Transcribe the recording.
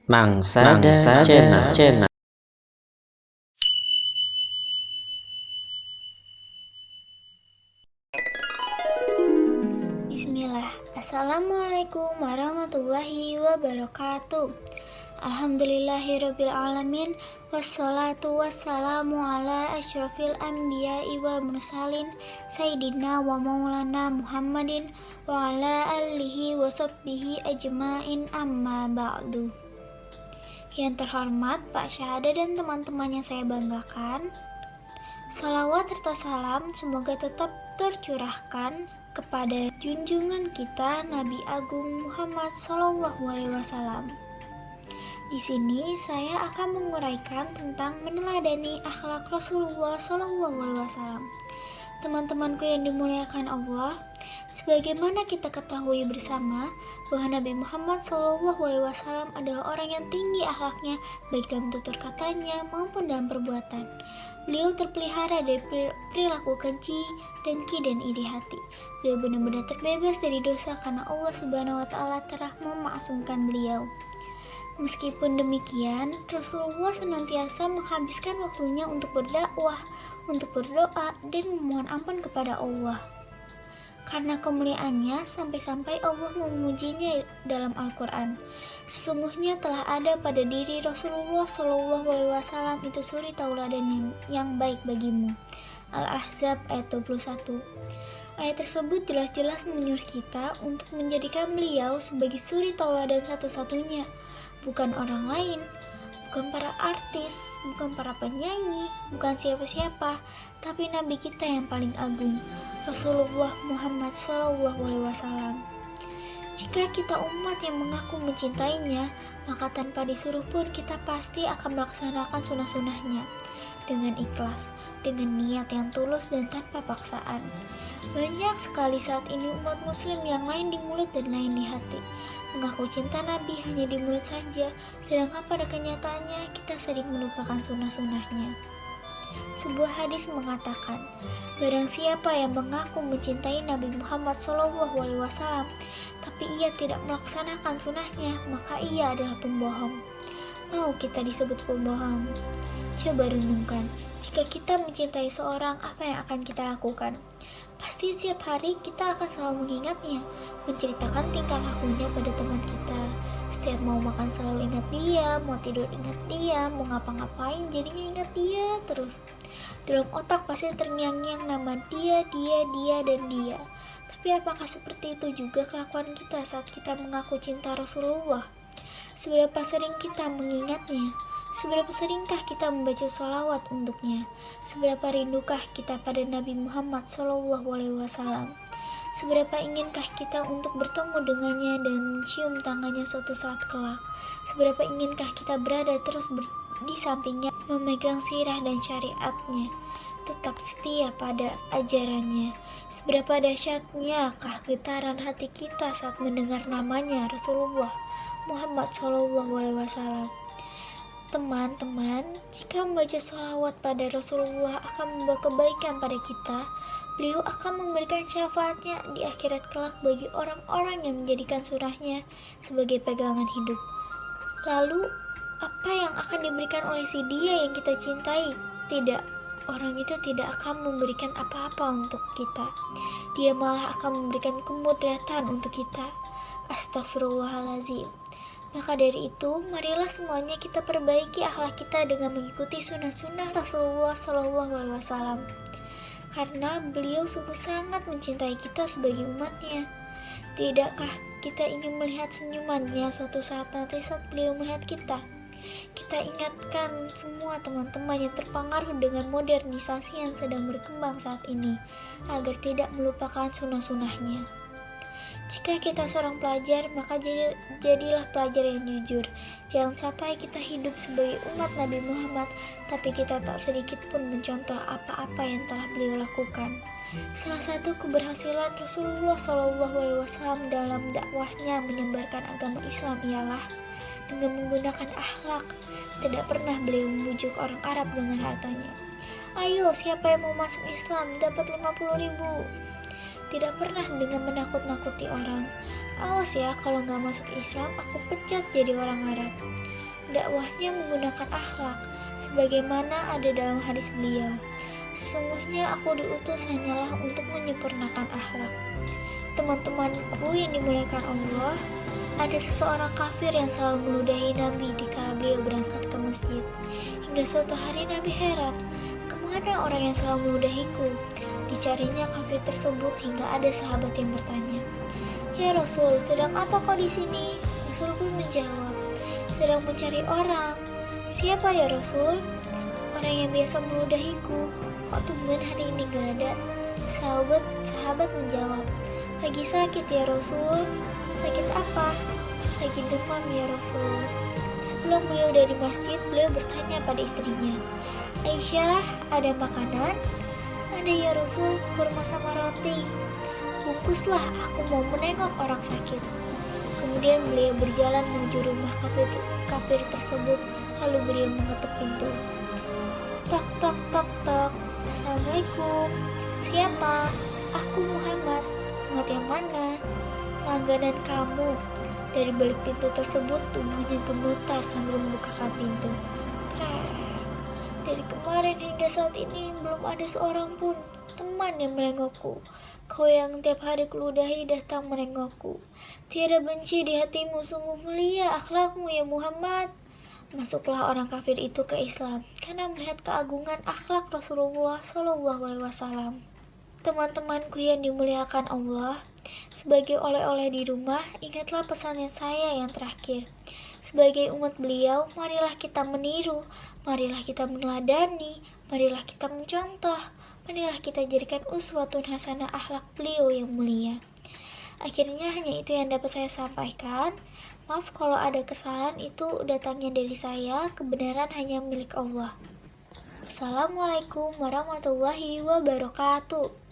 Mangsa dan Cena. Bismillah. Assalamualaikum warahmatullahi wabarakatuh. Alhamdulillahirrabbilalamin. Wassalatu wassalamu ala asyrafil anbiya'i wal mursalin Sayyidina wa maulana Muhammadin wa ala alihi wa sahbihi ajma'in, amma ba'du. Yang terhormat Pak Syahada dan teman-teman yang saya banggakan, salawat serta salam semoga tetap tercurahkan kepada junjungan kita Nabi Agung Muhammad SAW. Di sini saya akan menguraikan tentang meneladani akhlak Rasulullah SAW. Teman-temanku yang dimuliakan Allah, sebagaimana kita ketahui bersama bahwa Nabi Muhammad SAW adalah orang yang tinggi akhlaknya, baik dalam tutur katanya maupun dalam perbuatan. Beliau terpelihara dari perilaku keji, dengki, dan iri hati. Beliau benar-benar terbebas dari dosa karena Allah Subhanahu wa Ta'ala telah memaksumkan beliau. Meskipun demikian, Rasulullah senantiasa menghabiskan waktunya untuk berdakwah, untuk berdoa, dan memohon ampun kepada Allah. Karena kemuliaannya, sampai-sampai Allah memujinya dalam Al-Quran. Sesungguhnya telah ada pada diri Rasulullah SAW itu suri tauladan yang baik bagimu. Al-Ahzab ayat 21. Ayat tersebut jelas-jelas menyuruh kita untuk menjadikan beliau sebagai suri tauladan satu-satunya, bukan orang lain, bukan para artis, bukan para penyanyi, bukan siapa-siapa, tapi Nabi kita yang paling agung, Rasulullah Muhammad SAW. Jika kita umat yang mengaku mencintainya, maka tanpa disuruh pun kita pasti akan melaksanakan sunnah-sunnahnya dengan ikhlas, dengan niat yang tulus dan tanpa paksaan. Banyak sekali saat ini umat muslim yang lain di mulut dan lain di hati, mengaku cinta Nabi hanya di mulut saja, sedangkan pada kenyataannya kita sering melupakan sunnah-sunnahnya. Sebuah hadis mengatakan, barang siapa yang mengaku mencintai Nabi Muhammad SAW, tapi ia tidak melaksanakan sunnahnya, maka ia adalah pembohong. Mau kita disebut pembohong? Coba renungkan, jika kita mencintai seorang, apa yang akan kita lakukan? Pasti setiap hari kita akan selalu mengingatnya, menceritakan tingkah lakunya pada teman kita. Setiap mau makan selalu ingat dia, mau tidur ingat dia, mau ngapa-ngapain jadinya ingat dia terus. Dalam otak pasti terngiang-ngiang nama dia, dan dia. Tapi apakah seperti itu juga kelakuan kita saat kita mengaku cinta Rasulullah? Seberapa sering kita mengingatnya? Seberapa seringkah kita membaca sholawat untuknya? Seberapa rindukah kita pada Nabi Muhammad SAW? Seberapa inginkah kita untuk bertemu dengannya dan mencium tangannya suatu saat kelak? Seberapa inginkah kita berada terus di sampingnya, memegang sirah dan syariatnya, tetap setia pada ajarannya? Seberapa dahsyatnya kah getaran hati kita saat mendengar namanya Rasulullah Muhammad SAW? Teman-teman, jika membaca sholawat pada Rasulullah akan membawa kebaikan pada kita, beliau akan memberikan syafaatnya di akhirat kelak bagi orang-orang yang menjadikan sunnahnya sebagai pegangan hidup. Lalu, apa yang akan diberikan oleh si dia yang kita cintai? Tidak, orang itu tidak akan memberikan apa-apa untuk kita. Dia malah akan memberikan kemudaratan untuk kita. Astagfirullahaladzim. Maka dari itu, marilah semuanya kita perbaiki akhlak kita dengan mengikuti sunnah-sunnah Rasulullah SAW. Karena beliau sungguh sangat mencintai kita sebagai umatnya. Tidakkah kita ingin melihat senyumannya suatu saat nanti saat beliau melihat kita? Kita ingatkan semua teman-teman yang terpengaruh dengan modernisasi yang sedang berkembang saat ini, agar tidak melupakan sunnah-sunnahnya. Jika kita seorang pelajar, maka jadilah pelajar yang jujur. Jangan sampai kita hidup sebagai umat Nabi Muhammad, tapi kita tak sedikit pun mencontoh apa-apa yang telah beliau lakukan. Salah satu keberhasilan Rasulullah SAW dalam dakwahnya menyebarkan agama Islam ialah dengan menggunakan akhlak. Tidak pernah beliau membujuk orang Arab dengan hartanya. Ayo, siapa yang mau masuk Islam dapat 50.000. Tidak pernah dengan menakut-nakuti orang. Awas ya, kalau gak masuk Islam, aku pecat jadi orang Arab. dakwahnya menggunakan akhlak, sebagaimana ada dalam hadis beliau. Sesungguhnya aku diutus hanyalah untuk menyempurnakan akhlak. Teman-temanku yang dimuliakan Allah, ada seseorang kafir yang selalu meludahi Nabi dikala beliau berangkat ke masjid. Hingga suatu hari Nabi heran, kemana orang yang selalu meludahiku? Dicarinya kafir tersebut hingga ada sahabat yang bertanya, "Ya Rasul, sedang apa kau di sini?" Rasul pun menjawab, "Sedang mencari orang." "Siapa ya Rasul?" "Orang yang biasa meludahiku. Kok tumben hari ini gak ada?" Sahabat menjawab, "Lagi sakit ya Rasul." "Sakit apa?" "Lagi demam ya Rasul." Sebelum beliau dari masjid, beliau bertanya pada istrinya, "Aisyah, ada makanan?" "Ada ya Rasul, kurma sama roti." "Bungkuslah, aku mau menengok orang sakit." Kemudian beliau berjalan menuju rumah kafir tersebut, lalu beliau mengetuk pintu. "Tok tok tok tok, Assalamualaikum." "Siapa?" "Aku Muhammad." "Muhammad yang mana?" "Langganan kamu." Dari balik pintu tersebut tubuhnya gemetar sambil membukakan pintu. Trek. "Dari kemarin hingga saat ini belum ada seorang pun teman yang menengokku. Kau yang tiap hari keludahi datang menengokku. Tiada benci di hatimu, sungguh mulia akhlakmu ya Muhammad." Masuklah orang kafir itu ke Islam karena melihat keagungan akhlak Rasulullah SAW. Teman-temanku yang dimuliakan Allah, sebagai oleh-oleh di rumah, ingatlah pesan saya yang terakhir. Sebagai umat beliau, marilah kita meniru, marilah kita meneladani, marilah kita mencontoh, marilah kita jadikan uswatun hasanah akhlak beliau yang mulia. Akhirnya hanya itu yang dapat saya sampaikan. Maaf kalau ada kesalahan, itu datangnya dari saya, kebenaran hanya milik Allah. Assalamualaikum warahmatullahi wabarakatuh.